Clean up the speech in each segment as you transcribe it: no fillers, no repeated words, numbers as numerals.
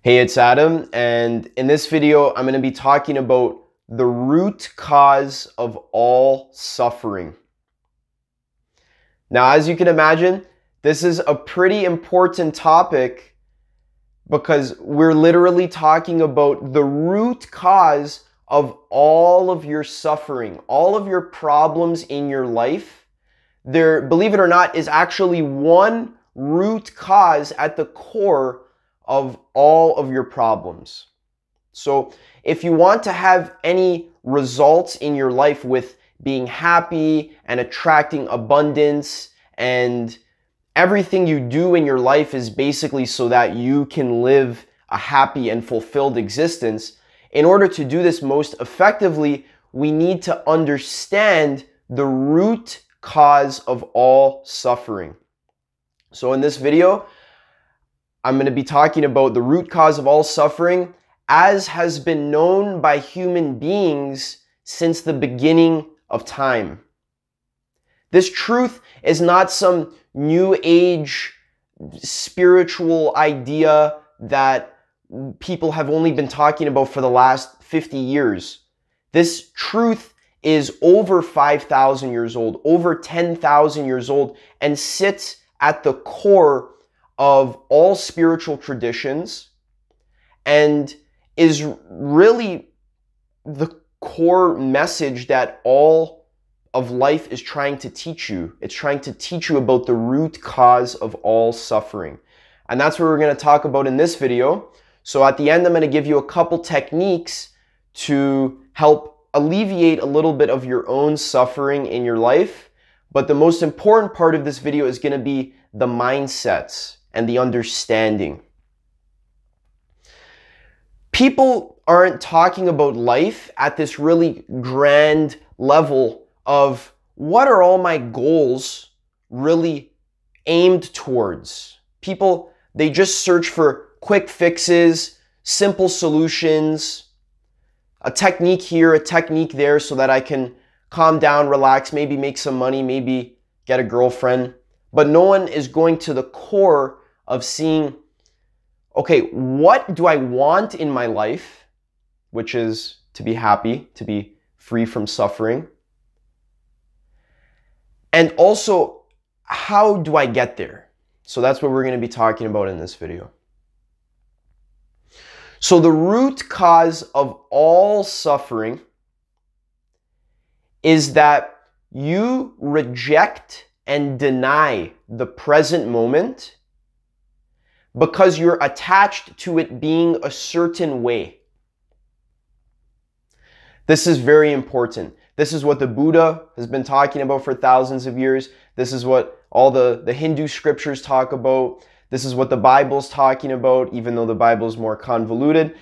Hey, it's Adam, and in this video, I'm going to be talking about the root cause of all suffering. Now, as you can imagine, this is a pretty important topic because we're literally talking about the root cause of all of your suffering, all of your problems in your life. There, believe it or not, is actually one root cause at the core of all of your problems. So if you want to have any results in your life with being happy and attracting abundance, and everything you do in your life is basically so that you can live a happy and fulfilled existence, in order to do this most effectively, we need to understand the root cause of all suffering. So in this video, I'm going to be talking about the root cause of all suffering as has been known by human beings since the beginning of time. This truth is not some new age spiritual idea that people have only been talking about for the last 50 years. This truth is over 5,000 years old, over 10,000 years old, and sits at the core of all spiritual traditions and is really the core message that all of life is trying to teach you. It's trying to teach you about the root cause of all suffering. And that's what we're going to talk about in this video. So at the end, I'm going to give you a couple techniques to help alleviate a little bit of your own suffering in your life. But the most important part of this video is going to be the mindsets and the understanding. People aren't talking about life at this really grand level of what are all my goals really aimed towards. People, they just search for quick fixes, simple solutions, a technique here, a technique there so that I can calm down, relax, maybe make some money, maybe get a girlfriend. But no one is going to the core of seeing, okay, what do I want in my life, which is to be happy, to be free from suffering. And also, how do I get there? So that's what we're going to be talking about in this video. So the root cause of all suffering is that you reject and deny the present moment because you're attached to it being a certain way. This is very important. This is what the Buddha has been talking about for thousands of years. This is what all the Hindu scriptures talk about. This is what the Bible's talking about, even though the Bible is more convoluted.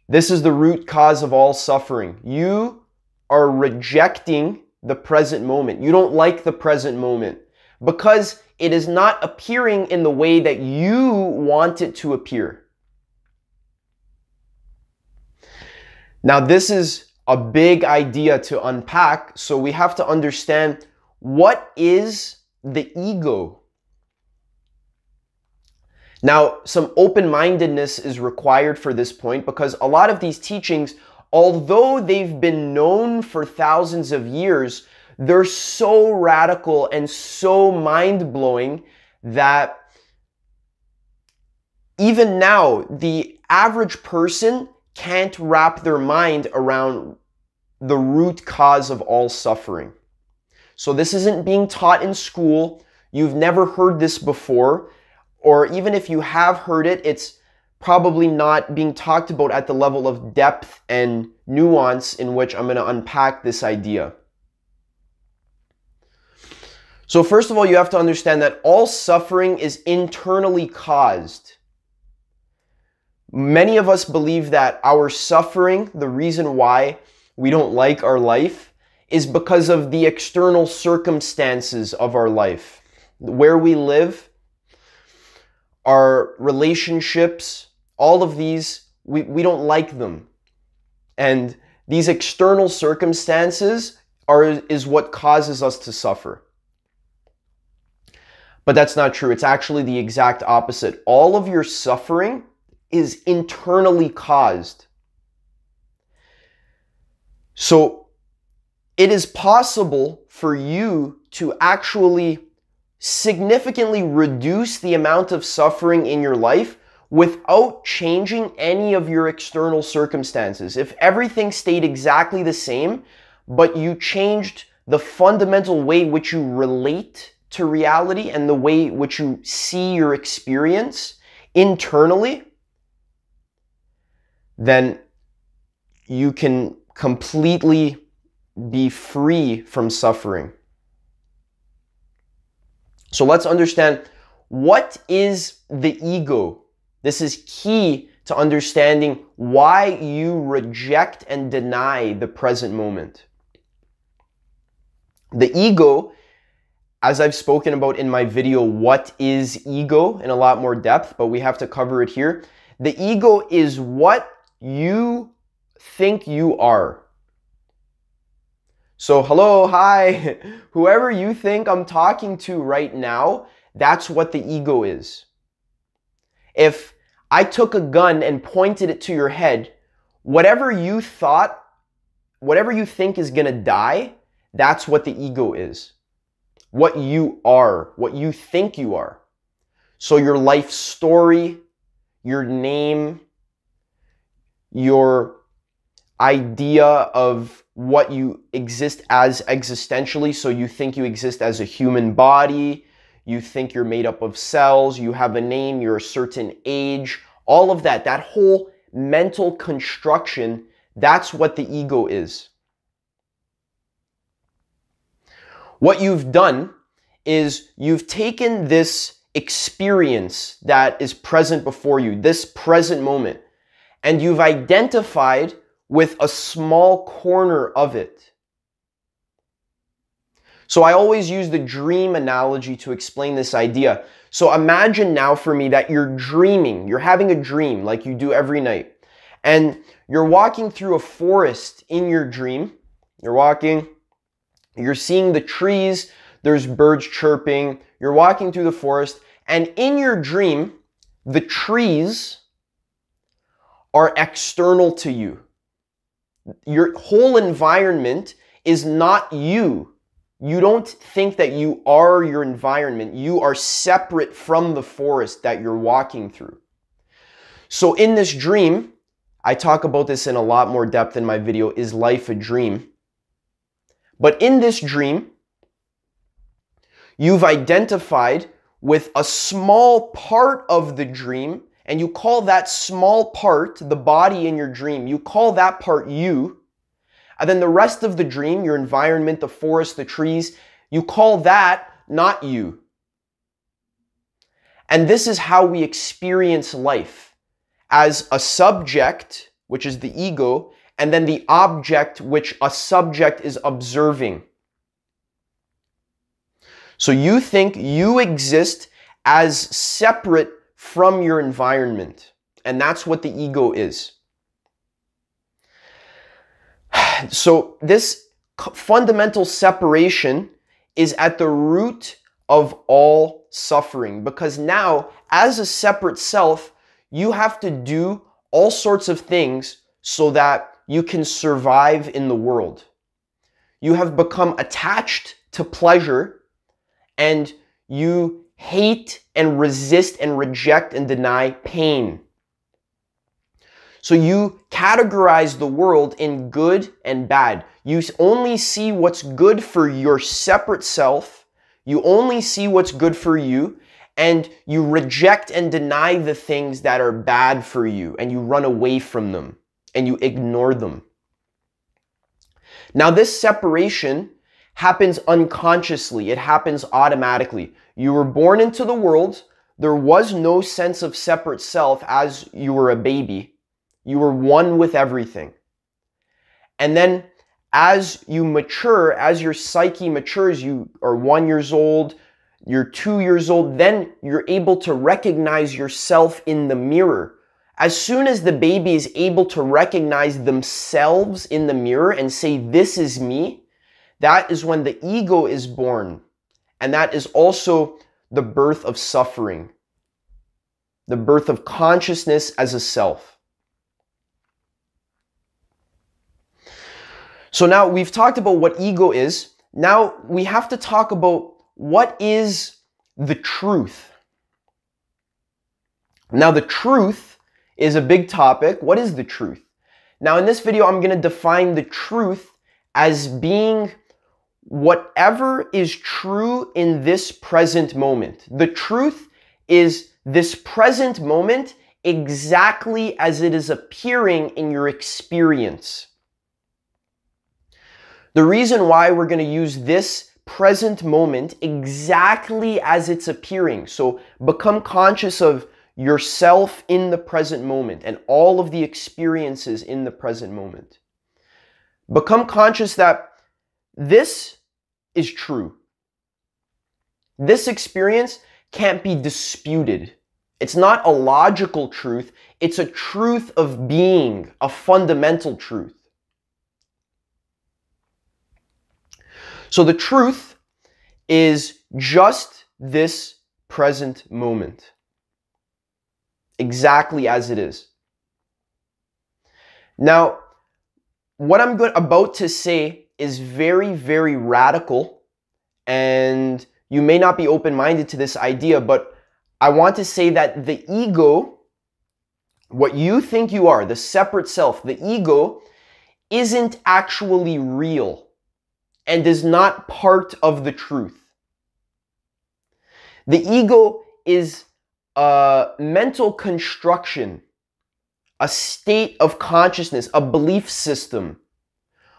This is the root cause of all suffering. You are rejecting the present moment. You don't like the present moment because it is not appearing in the way that you want it to appear. Now, this is a big idea to unpack, so we have to understand what is the ego. Now, some open-mindedness is required for this point because a lot of these teachings, although they've been known for thousands of years, they're so radical and so mind-blowing that even now, the average person can't wrap their mind around the root cause of all suffering. So this isn't being taught in school. You've never heard this before, or even if you have heard it, it's probably not being talked about at the level of depth and nuance in which I'm going to unpack this idea. So first of all, you have to understand that all suffering is internally caused. Many of us believe that our suffering, the reason why we don't like our life, is because of the external circumstances of our life. Where we live, our relationships, all of these, we don't like them. And these external circumstances is what causes us to suffer. But that's not true. It's actually the exact opposite. All of your suffering is internally caused. So it is possible for you to actually significantly reduce the amount of suffering in your life without changing any of your external circumstances. If everything stayed exactly the same, but you changed the fundamental way which you relate to reality and the way which you see your experience internally, then you can completely be free from suffering. So let's understand, what is the ego? This is key to understanding why you reject and deny the present moment. The ego, as I've spoken about in my video, What is Ego, in a lot more depth, but we have to cover it here. The ego is what you think you are. So hello, hi, whoever you think I'm talking to right now, that's what the ego is. If I took a gun and pointed it to your head, whatever you think is gonna die, that's what the ego is. What you are, what you think you are. So your life story, your name, your idea of what you exist as existentially. So you think you exist as a human body, you think you're made up of cells, you have a name, you're a certain age, all of that, that whole mental construction, that's what the ego is. What you've done is you've taken this experience that is present before you, this present moment, and you've identified with a small corner of it. So I always use the dream analogy to explain this idea. So imagine now for me that you're dreaming, you're having a dream like you do every night, and you're walking through a forest in your dream. You're walking, you're seeing the trees, there's birds chirping, you're walking through the forest, and in your dream, the trees are external to you. Your whole environment is not you. You don't think that you are your environment. You are separate from the forest that you're walking through. So in this dream, I talk about this in a lot more depth in my video, Is Life a Dream? But in this dream, you've identified with a small part of the dream, and you call that small part, the body in your dream, you call that part you. And then the rest of the dream, your environment, the forest, the trees, you call that not you. And this is how we experience life, as a subject, which is the ego, and then the object which a subject is observing. So you think you exist as separate from your environment, and that's what the ego is. So this fundamental separation is at the root of all suffering, because now, as a separate self, you have to do all sorts of things so that you can survive in the world. You have become attached to pleasure, and you hate and resist and reject and deny pain. So you categorize the world in good and bad. You only see what's good for your separate self. You only see what's good for you, and you reject and deny the things that are bad for you, and you run away from them, and you ignore them. Now, this separation happens unconsciously. It happens automatically. You were born into the world. There was no sense of separate self as you were a baby. You were one with everything. And then as you mature, as your psyche matures, you are 1 year old, you're 2 years old, then you're able to recognize yourself in the mirror. As soon as the baby is able to recognize themselves in the mirror and say, "This is me," that is when the ego is born. And that is also the birth of suffering. the birth of consciousness as a self. So now we've talked about what ego is. Now we have to talk about what is the truth. Now the truth is a big topic. What is the truth? Now in this video, I'm going to define the truth as being whatever is true in this present moment. The truth is this present moment exactly as it is appearing in your experience. The reason why we're going to use this present moment exactly as it's appearing. So become conscious of yourself in the present moment and all of the experiences in the present moment. Become conscious that this is true. This experience can't be disputed. It's not a logical truth. It's a truth of being, a fundamental truth. So the truth is just this present moment. Exactly as it is. Now, what I'm about to say is very, very radical, and you may not be open-minded to this idea, but I want to say that the ego, what you think you are, the separate self, the ego, isn't actually real and is not part of the truth. The ego is a mental construction, a state of consciousness, a belief system.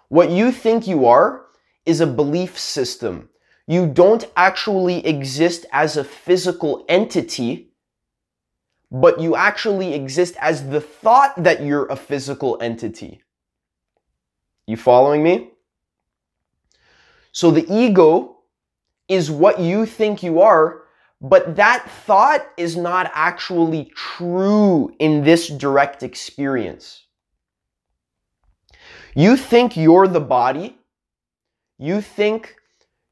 What you think you are is a belief system. You don't actually exist as a physical entity, but you actually exist as the thought that you're a physical entity. You following me? So the ego is what you think you are, but that thought is not actually true in this direct experience. You think you're the body. You think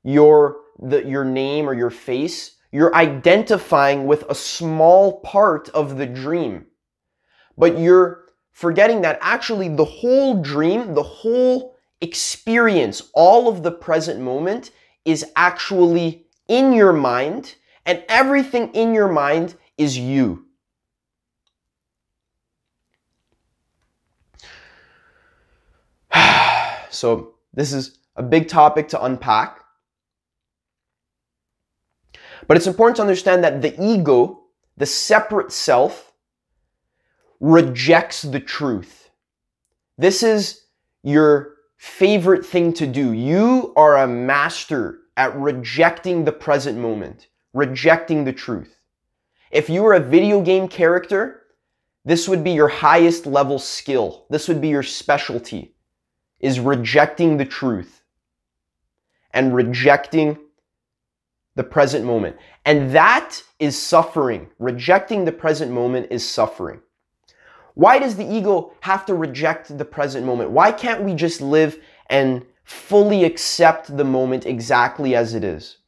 you're your name or your face. You're identifying with a small part of the dream. But you're forgetting that actually the whole dream, the whole experience, all of the present moment is actually in your mind, and everything in your mind is you. So this is a big topic to unpack. But it's important to understand that the ego, the separate self, rejects the truth. This is your favorite thing to do. You are a master at rejecting the present moment, rejecting the truth. If you were a video game character, this would be your highest level skill. This would be your specialty, is rejecting the truth and rejecting the present moment. And that is suffering. Rejecting the present moment is suffering. Why does the ego have to reject the present moment? Why can't we just live and fully accept the moment exactly as it is?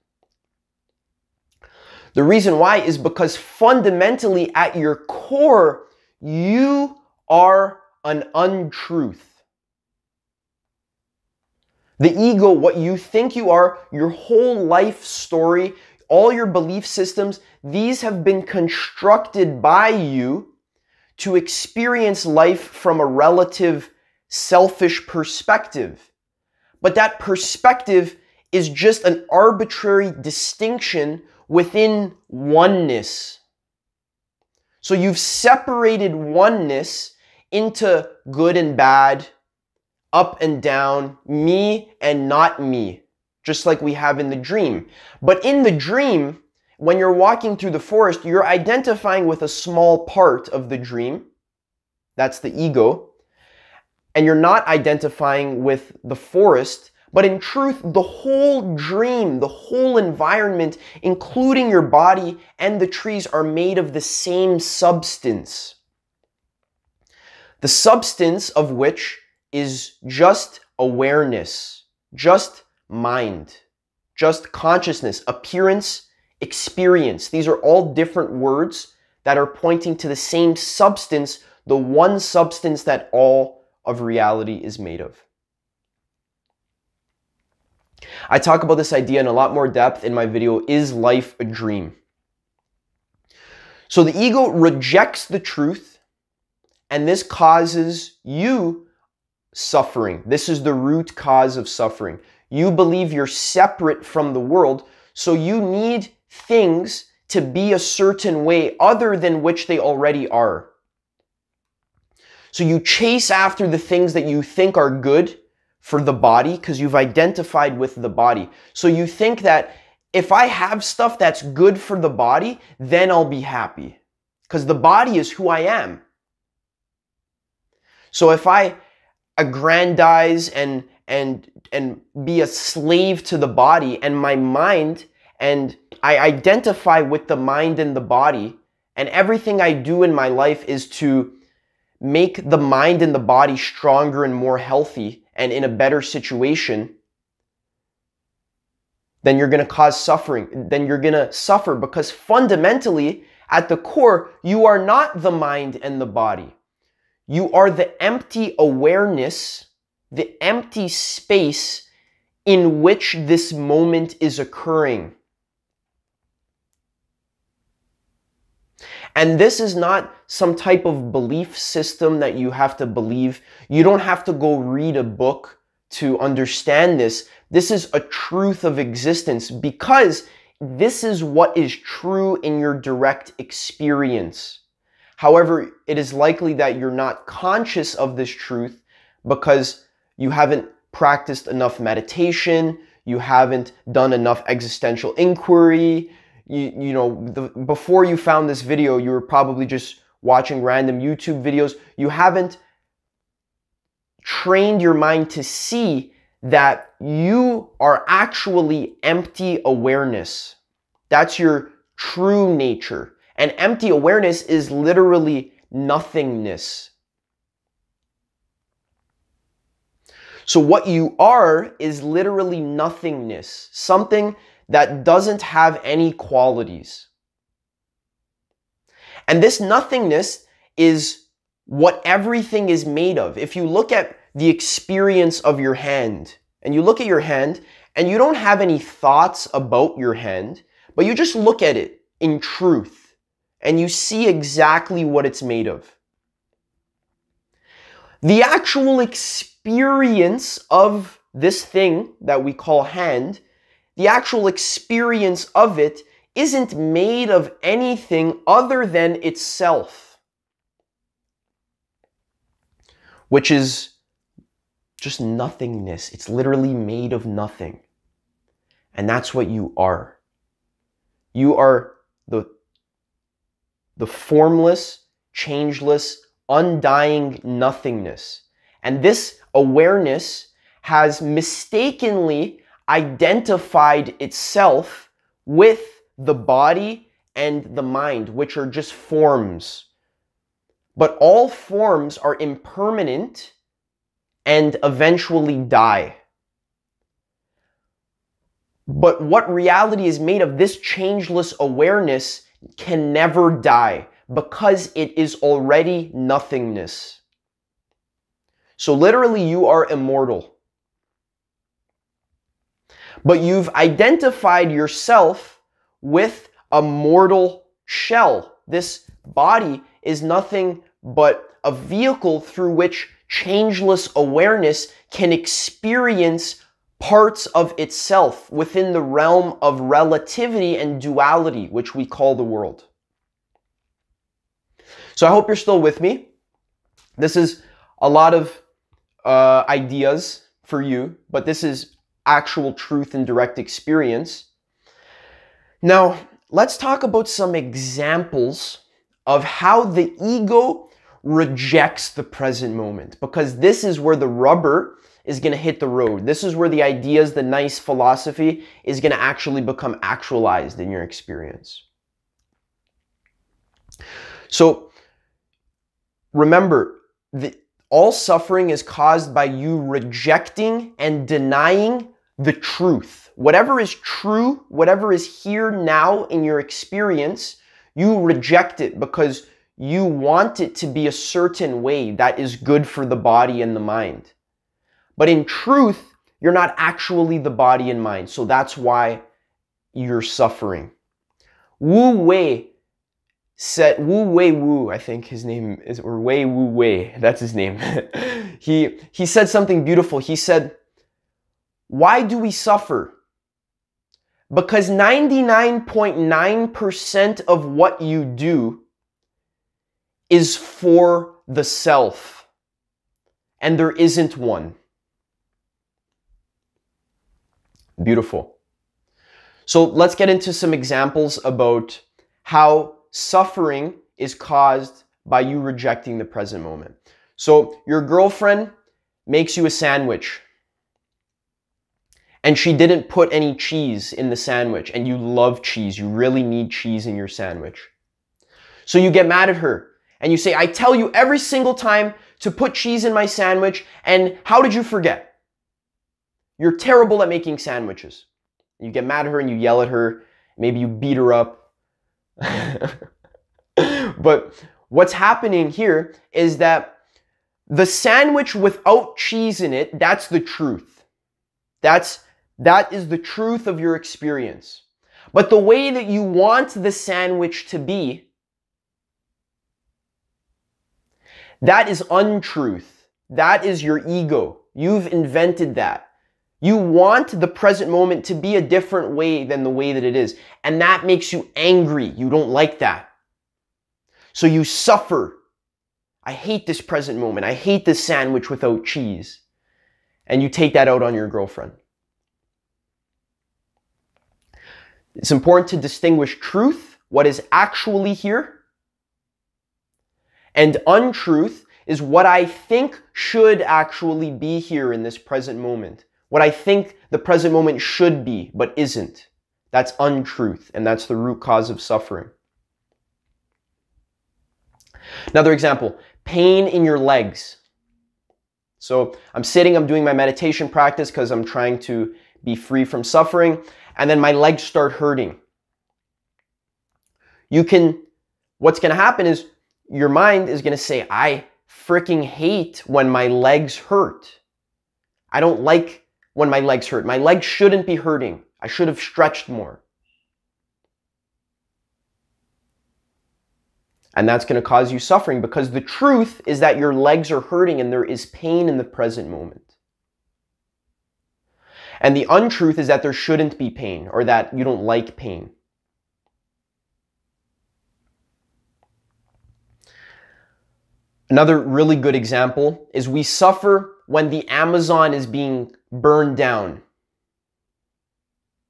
The reason why is because fundamentally at your core, you are an untruth. The ego, what you think you are, your whole life story, all your belief systems, these have been constructed by you to experience life from a relative selfish perspective. But that perspective is just an arbitrary distinction within oneness. So you've separated oneness into good and bad, up and down, me and not me, just like we have in the dream. But in the dream, when you're walking through the forest, you're identifying with a small part of the dream. That's the ego. And you're not identifying with the forest, but in truth, the whole dream, the whole environment, including your body and the trees, are made of the same substance. The substance of which is just awareness, just mind, just consciousness, appearance, experience. These are all different words that are pointing to the same substance, the one substance that all of reality is made of. I talk about this idea in a lot more depth in my video, Is Life a Dream? So the ego rejects the truth, and this causes you suffering. This is the root cause of suffering. You believe you're separate from the world, so you need things to be a certain way other than which they already are. So you chase after the things that you think are good for the body because you've identified with the body. So you think that if I have stuff that's good for the body, then I'll be happy because the body is who I am. So if I aggrandize and be a slave to the body and my mind, and I identify with the mind and the body, and everything I do in my life is to make the mind and the body stronger and more healthy and in a better situation, then you're going to cause suffering. Then you're going to suffer because fundamentally, at the core, you are not the mind and the body. You are the empty awareness, the empty space in which this moment is occurring. And this is not some type of belief system that you have to believe. You don't have to go read a book to understand this. This is a truth of existence because this is what is true in your direct experience. However, it is likely that you're not conscious of this truth because you haven't practiced enough meditation, you haven't done enough existential inquiry. Before you found this video, you were probably just watching random YouTube videos. You haven't trained your mind to see that you are actually empty awareness. That's your true nature. And empty awareness is literally nothingness. So what you are is literally nothingness, something that doesn't have any qualities. And this nothingness is what everything is made of. If you look at the experience of your hand, and you look at your hand, and you don't have any thoughts about your hand, but you just look at it in truth, and you see exactly what it's made of. The actual experience of this thing that we call hand, the actual experience of it isn't made of anything other than itself, which is just nothingness. It's literally made of nothing. And that's what you are. You are the formless, changeless, undying nothingness. And this awareness has mistakenly identified itself with the body and the mind, which are just forms. But all forms are impermanent and eventually die. But what reality is made of, this changeless awareness, can never die because it is already nothingness. So literally you are immortal. But you've identified yourself with a mortal shell. This body is nothing but a vehicle through which changeless awareness can experience parts of itself within the realm of relativity and duality, which we call the world. So I hope you're still with me. This is a lot of ideas for you, but this is actual truth and direct experience. Now, let's talk about some examples of how the ego rejects the present moment, because this is where the rubber is going to hit the road. This is where the ideas, the nice philosophy is going to actually become actualized in your experience. So remember, all suffering is caused by you rejecting and denying the truth. Whatever is true, whatever is here now in your experience, You reject it because you want it to be a certain way that is good for the body and the mind. But in truth, you're not actually the body and mind. So that's why you're suffering. Wu Wei said, Wu Wei Wu, I think his name is, or Wei Wu Wei, that's his name. He said something beautiful. He said, why do we suffer? Because 99.9% of what you do is for the self, and there isn't one. Beautiful. So let's get into some examples about how suffering is caused by you rejecting the present moment. So your girlfriend makes you a sandwich, and she didn't put any cheese in the sandwich, and you love cheese. You really need cheese in your sandwich. So you get mad at her, and you say, I tell you every single time to put cheese in my sandwich, and how did you forget? You're terrible at making sandwiches. You get mad at her and you yell at her. Maybe you beat her up. But what's happening here is that the sandwich without cheese in it, that's the truth. That is the truth of your experience. But the way that you want the sandwich to be, that is untruth. That is your ego. You've invented that. You want the present moment to be a different way than the way that it is. And that makes you angry. You don't like that. So you suffer. I hate this present moment. I hate this sandwich without cheese. And you take that out on your girlfriend. It's important to distinguish truth, what is actually here, and untruth is what I think should actually be here in this present moment. What I think the present moment should be, but isn't. That's untruth, and that's the root cause of suffering. Another example, pain in your legs. So I'm sitting, I'm doing my meditation practice because I'm trying to be free from suffering, and then my legs start hurting. What's going to happen is your mind is going to say, I freaking hate when my legs hurt. I don't like when my legs hurt. My legs shouldn't be hurting. I should have stretched more. And that's going to cause you suffering because the truth is that your legs are hurting and there is pain in the present moment. And the untruth is that there shouldn't be pain or that you don't like pain. Another really good example is we suffer when the Amazon is being burned down.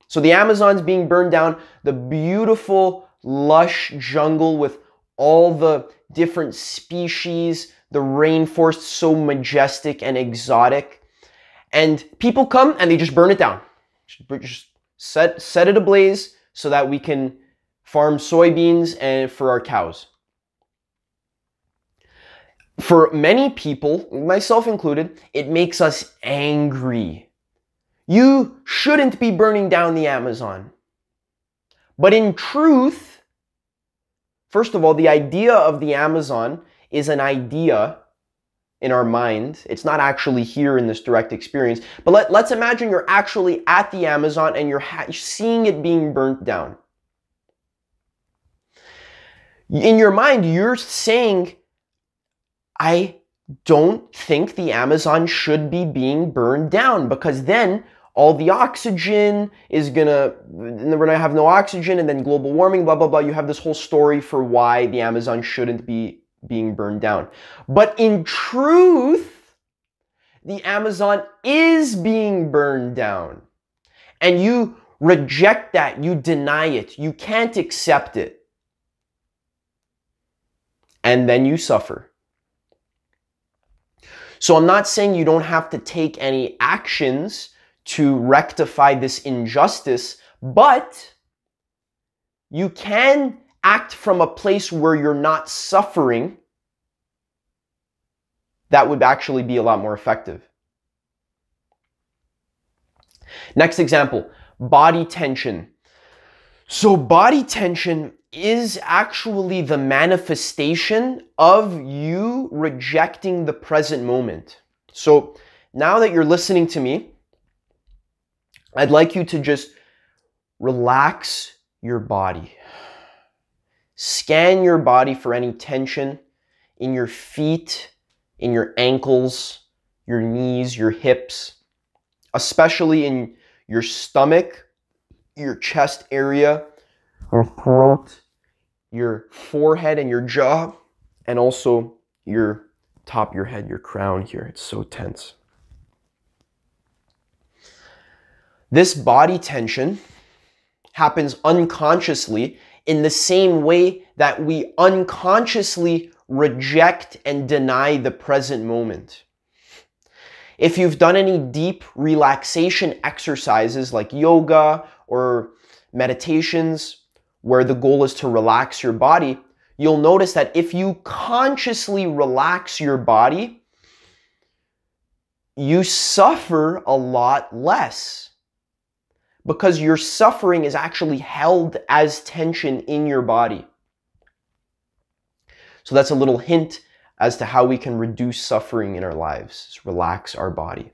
So the Amazon's being burned down, the beautiful, lush jungle with all the different species, the rainforest so majestic and exotic. And people come and they just burn it down. Just set it ablaze so that we can farm soybeans and for our cows. For many people, myself included, it makes us angry. You shouldn't be burning down the Amazon. But in truth, first of all, the idea of the Amazon is an idea in our mind. It's not actually here in this direct experience. But let's imagine you're actually at the Amazon and you're seeing it being burnt down. In your mind, you're saying, I don't think the Amazon should be being burned down because then all the oxygen is we're gonna have no oxygen and then global warming, blah, blah, blah. You have this whole story for why the Amazon shouldn't be being burned down. But in truth, the Amazon is being burned down. And you reject that, you deny it, you can't accept it. And then you suffer. So I'm not saying you don't have to take any actions to rectify this injustice, but you can act from a place where you're not suffering. That would actually be a lot more effective. Next example, body tension. So body tension is actually the manifestation of you rejecting the present moment. So now that you're listening to me, I'd like you to just relax your body. Scan your body for any tension in your feet, in your ankles, your knees, your hips, especially in your stomach, your chest area, your throat, your forehead and your jaw, and also your top of your head, your crown here. It's so tense. This body tension happens unconsciously in the same way that we unconsciously reject and deny the present moment. If you've done any deep relaxation exercises like yoga or meditations where the goal is to relax your body, you'll notice that if you consciously relax your body, you suffer a lot less because your suffering is actually held as tension in your body. So that's a little hint as to how we can reduce suffering in our lives, is relax our body.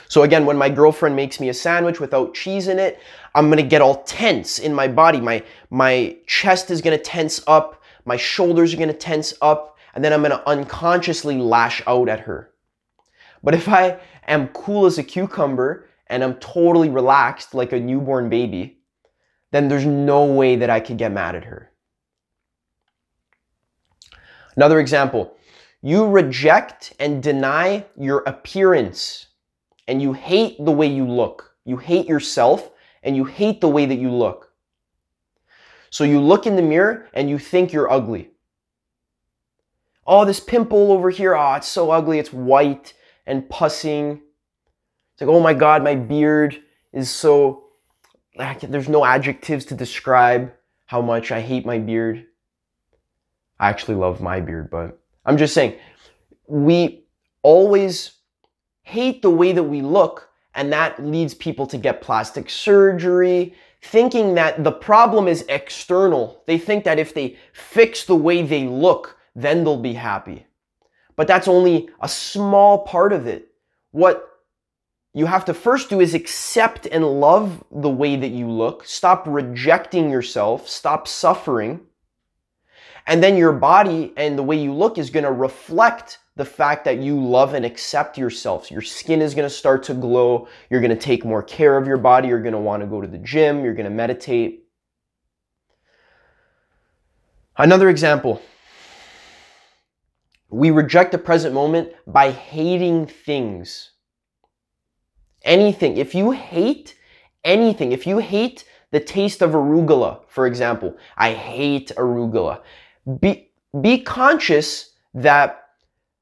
So again, when my girlfriend makes me a sandwich without cheese in it, I'm gonna get all tense in my body. My chest is gonna tense up, my shoulders are gonna tense up, and then I'm gonna unconsciously lash out at her. But if I am cool as a cucumber and I'm totally relaxed like a newborn baby, then there's no way that I could get mad at her. Another example, you reject and deny your appearance and you hate the way you look. You hate yourself and you hate the way that you look. So you look in the mirror and you think you're ugly. Oh, this pimple over here, oh, it's so ugly. It's white and pussing. It's like, oh my God, my beard is so, there's no adjectives to describe how much I hate my beard. I actually love my beard, but I'm just saying, we always hate the way that we look, and that leads people to get plastic surgery, thinking that the problem is external. They think that if they fix the way they look, then they'll be happy. But that's only a small part of it. What you have to first do is accept and love the way that you look. Stop rejecting yourself. Stop suffering. And then your body and the way you look is going to reflect the fact that you love and accept yourself. So your skin is going to start to glow. You're going to take more care of your body. You're going to want to go to the gym. You're going to meditate. Another example. We reject the present moment by hating things. Anything. If you hate anything, if you hate the taste of arugula, for example, I hate arugula. Be conscious that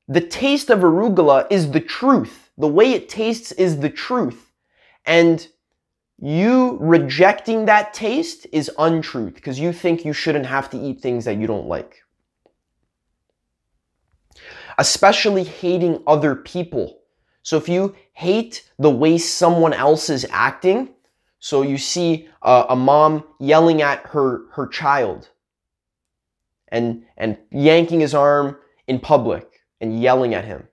the taste of arugula is the truth. The way it tastes is the truth. And you rejecting that taste is untruth because you think you shouldn't have to eat things that you don't like. Especially hating other people. So if you hate the way someone else is acting, so you see a mom yelling at her child and yanking his arm in public and yelling at him.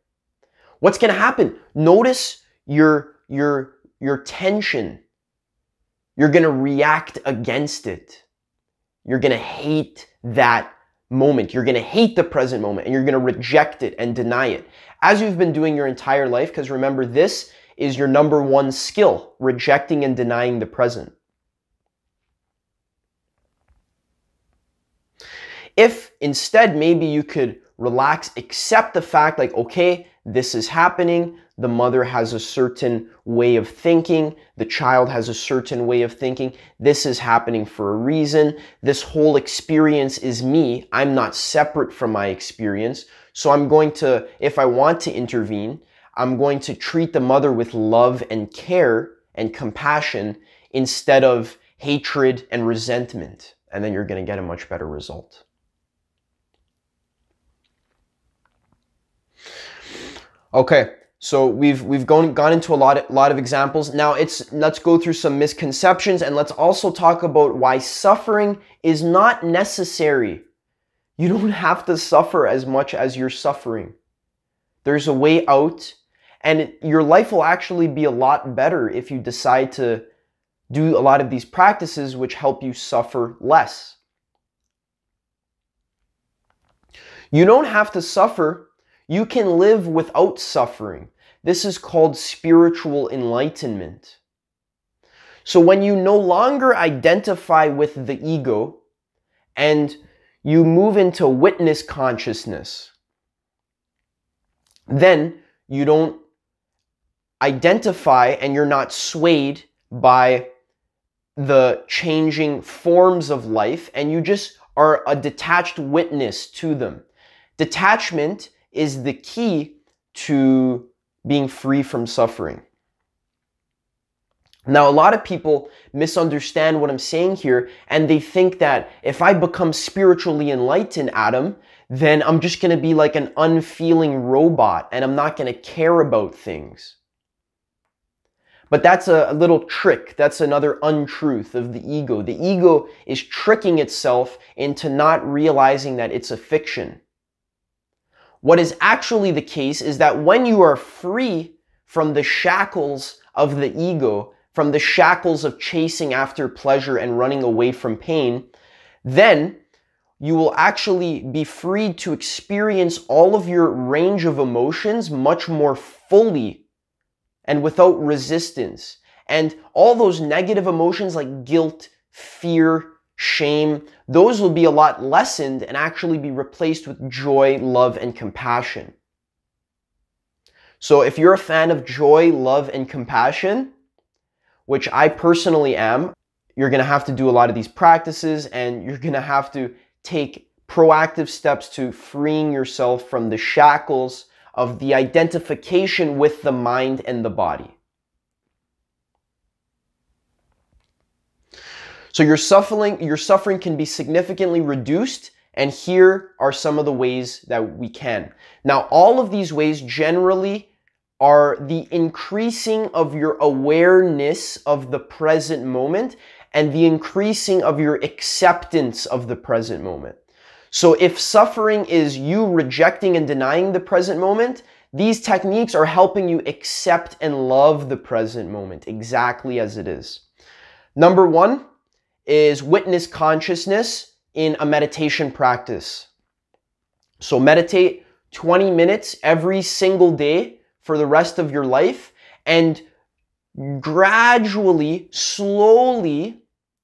What's going to happen? Notice your tension. You're going to react against it. You're going to hate that moment. You're going to hate the present moment and you're going to reject it and deny it. As you've been doing your entire life, because remember, this is your number one skill, rejecting and denying the present. If instead maybe you could relax, accept the fact like, okay, this is happening. The mother has a certain way of thinking. The child has a certain way of thinking. This is happening for a reason. This whole experience is me. I'm not separate from my experience. So I'm going to, if I want to intervene, I'm going to treat the mother with love and care and compassion instead of hatred and resentment. And then you're going to get a much better result. Okay, So we've gone into a lot of examples. Now let's go through some misconceptions, and let's also talk about why suffering is not necessary. You don't have to suffer as much as you're suffering. There's a way out, and your life will actually be a lot better if you decide to do a lot of these practices which help you suffer less. You don't have to suffer. You can live without suffering. This is called spiritual enlightenment. So when you no longer identify with the ego and you move into witness consciousness, then you don't identify and you're not swayed by the changing forms of life, and you just are a detached witness to them. Detachment is the key to being free from suffering. Now, a lot of people misunderstand what I'm saying here, and they think that if I become spiritually enlightened, Adam, then I'm just going to be like an unfeeling robot, and I'm not going to care about things. But that's a little trick. That's another untruth of the ego. The ego is tricking itself into not realizing that it's a fiction. What is actually the case is that when you are free from the shackles of the ego, from the shackles of chasing after pleasure and running away from pain, then you will actually be freed to experience all of your range of emotions much more fully and without resistance. And all those negative emotions like guilt, fear, shame, those will be a lot lessened and actually be replaced with joy, love, and compassion. So if you're a fan of joy, love, and compassion, which I personally am, you're going to have to do a lot of these practices, and you're going to have to take proactive steps to freeing yourself from the shackles of the identification with the mind and the body. So your suffering can be significantly reduced, and here are some of the ways that we can. Now, all of these ways generally are the increasing of your awareness of the present moment and the increasing of your acceptance of the present moment. So if suffering is you rejecting and denying the present moment, these techniques are helping you accept and love the present moment exactly as it is. Number one is witness consciousness in a meditation practice. So meditate 20 minutes every single day for the rest of your life, and gradually, slowly,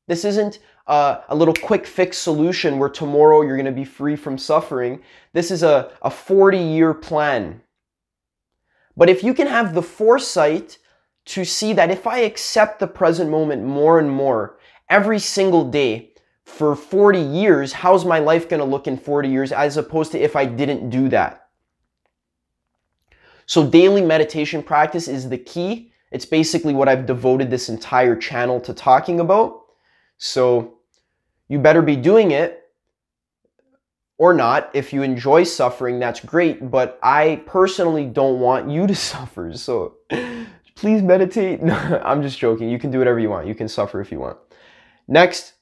this isn't a little quick fix solution where tomorrow you're going to be free from suffering. This is a 40-year plan. But if you can have the foresight to see that if I accept the present moment more and more every single day for 40 years, how's my life going to look in 40 years as opposed to if I didn't do that? So daily meditation practice is the key. It's basically what I've devoted this entire channel to talking about. So you better be doing it or not. If you enjoy suffering, that's great, but I personally don't want you to suffer. So please meditate. No, I'm just joking. You can do whatever you want. You can suffer if you want. Next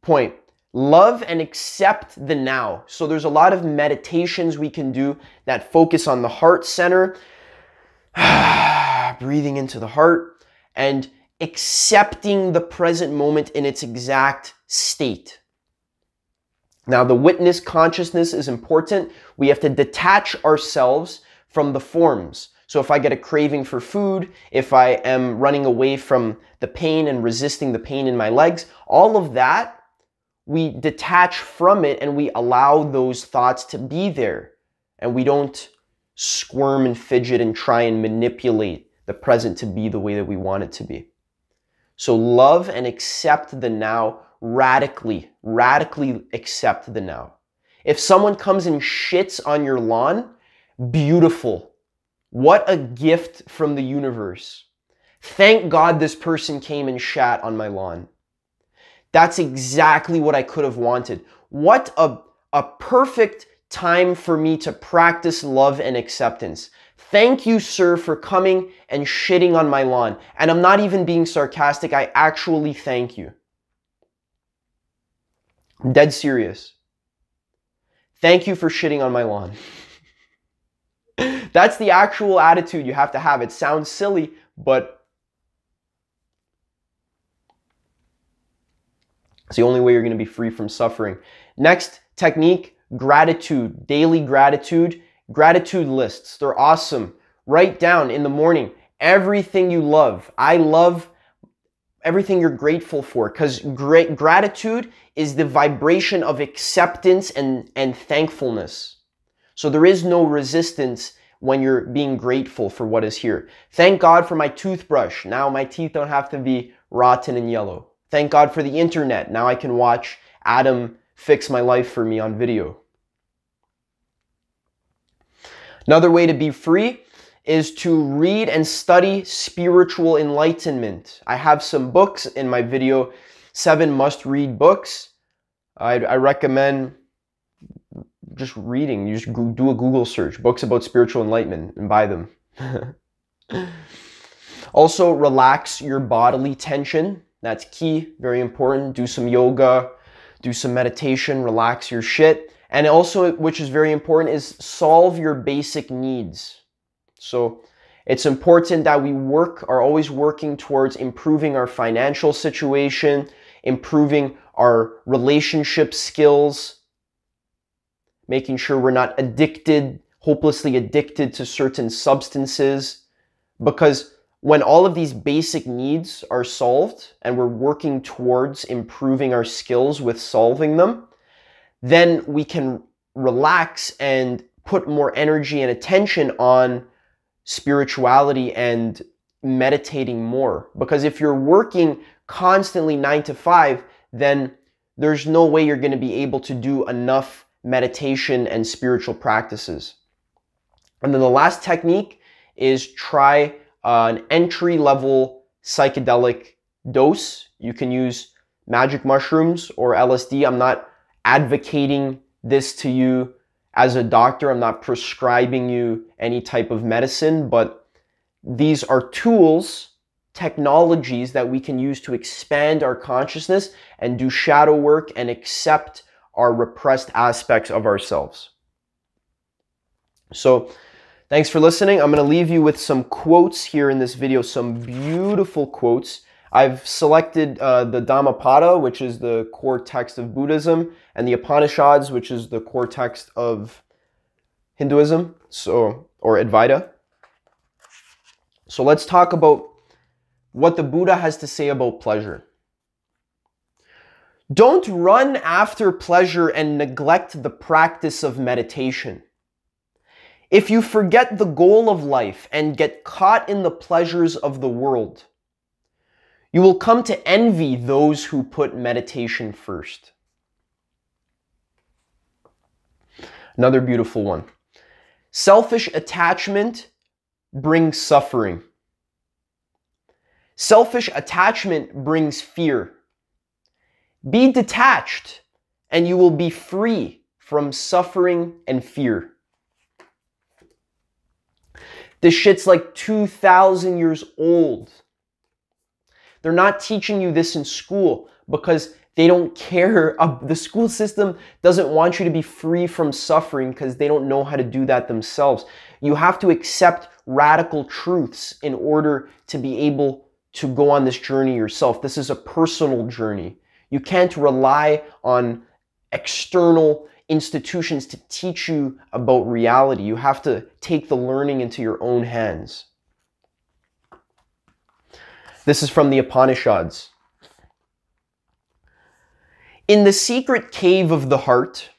point, love and accept the now. So there's a lot of meditations we can do that focus on the heart center, breathing into the heart, and accepting the present moment in its exact state. Now, the witness consciousness is important. We have to detach ourselves from the forms. So if I get a craving for food, if I am running away from the pain and resisting the pain in my legs, all of that, we detach from it and we allow those thoughts to be there. And we don't squirm and fidget and try and manipulate the present to be the way that we want it to be. So love and accept the now radically accept the now. If someone comes and shits on your lawn, beautiful. What a gift from the universe. Thank God this person came and shat on my lawn. That's exactly what I could have wanted. What a perfect time for me to practice love and acceptance. Thank you, sir, for coming and shitting on my lawn. And I'm not even being sarcastic. I actually thank you. I'm dead serious. Thank you for shitting on my lawn. That's the actual attitude you have to have. It sounds silly, but it's the only way you're going to be free from suffering. Next technique, gratitude, daily gratitude. Gratitude lists, they're awesome. Write down in the morning everything you love. I love everything you're grateful for, because gratitude is the vibration of acceptance and thankfulness. So there is no resistance when you're being grateful for what is here. Thank God for my toothbrush. Now my teeth don't have to be rotten and yellow. Thank God for the internet. Now I can watch Adam fix my life for me on video. Another way to be free is to read and study spiritual enlightenment. I have some books in my video, 7 must-read books. I recommend just reading. You just do a Google search, books about spiritual enlightenment, and buy them. Also, relax your bodily tension. That's key, very important. Do some yoga, do some meditation, relax your shit. And also, which is very important, is solve your basic needs. So it's important that we are always working towards improving our financial situation, improving our relationship skills, making sure we're not addicted, hopelessly addicted to certain substances. Because when all of these basic needs are solved and we're working towards improving our skills with solving them, then we can relax and put more energy and attention on spirituality and meditating more. Because if you're working constantly 9 to 5, then there's no way you're going to be able to do enough meditation and spiritual practices. And then the last technique is try an entry-level psychedelic dose. You can use magic mushrooms or LSD. I'm not advocating this to you as a doctor. I'm not prescribing you any type of medicine, but these are tools, technologies that we can use to expand our consciousness and do shadow work and accept our repressed aspects of ourselves. So, thanks for listening. I'm going to leave you with some quotes here in this video, some beautiful quotes. I've selected the Dhammapada, which is the core text of Buddhism, and the Upanishads, which is the core text of Hinduism, or Advaita. So let's talk about what the Buddha has to say about pleasure. Don't run after pleasure and neglect the practice of meditation. If you forget the goal of life and get caught in the pleasures of the world, you will come to envy those who put meditation first. Another beautiful one. Selfish attachment brings suffering. Selfish attachment brings fear. Be detached, and you will be free from suffering and fear. This shit's like 2,000 years old. They're not teaching you this in school because they don't care. The school system doesn't want you to be free from suffering because they don't know how to do that themselves. You have to accept radical truths in order to be able to go on this journey yourself. This is a personal journey. You can't rely on external institutions to teach you about reality. You have to take the learning into your own hands. This is from the Upanishads. In the secret cave of the heart,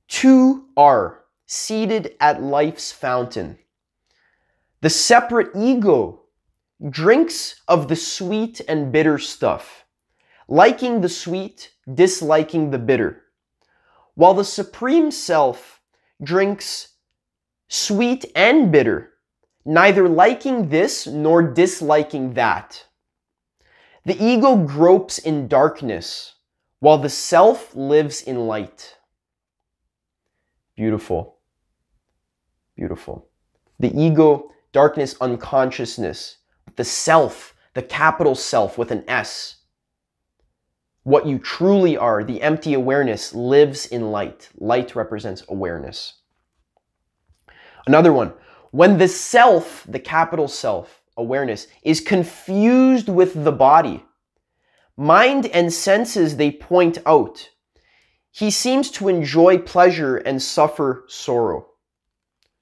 2 are seated at life's fountain. The separate ego drinks of the sweet and bitter stuff, liking the sweet, disliking the bitter, while the Supreme Self drinks sweet and bitter, neither liking this nor disliking that. The ego gropes in darkness, while the self lives in light. Beautiful. Beautiful. The ego darkness, unconsciousness. The self, the capital self with an S. What you truly are, the empty awareness, lives in light. Light represents awareness. Another one, when the self, the capital self, awareness, is confused with the body, mind and senses, they point out. He seems to enjoy pleasure and suffer sorrow.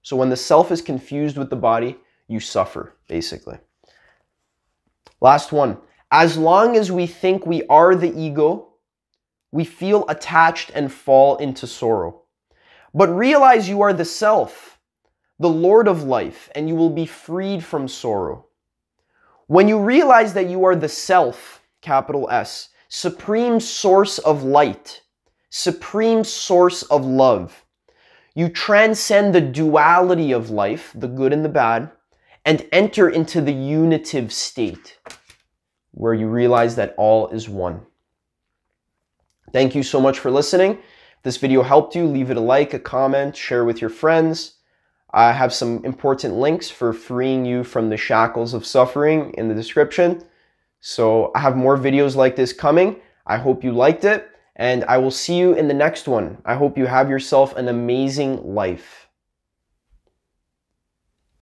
So when the self is confused with the body, you suffer, basically. Last one. As long as we think we are the ego, we feel attached and fall into sorrow. But realize you are the self, the Lord of life, and you will be freed from sorrow. When you realize that you are the self, capital S, supreme source of light, supreme source of love, you transcend the duality of life, the good and the bad, and enter into the unitive state, where you realize that all is one. Thank you so much for listening. If this video helped you, leave it a like, a comment, share with your friends. I have some important links for freeing you from the shackles of suffering in the description. So I have more videos like this coming. I hope you liked it, and I will see you in the next one. I hope you have yourself an amazing life.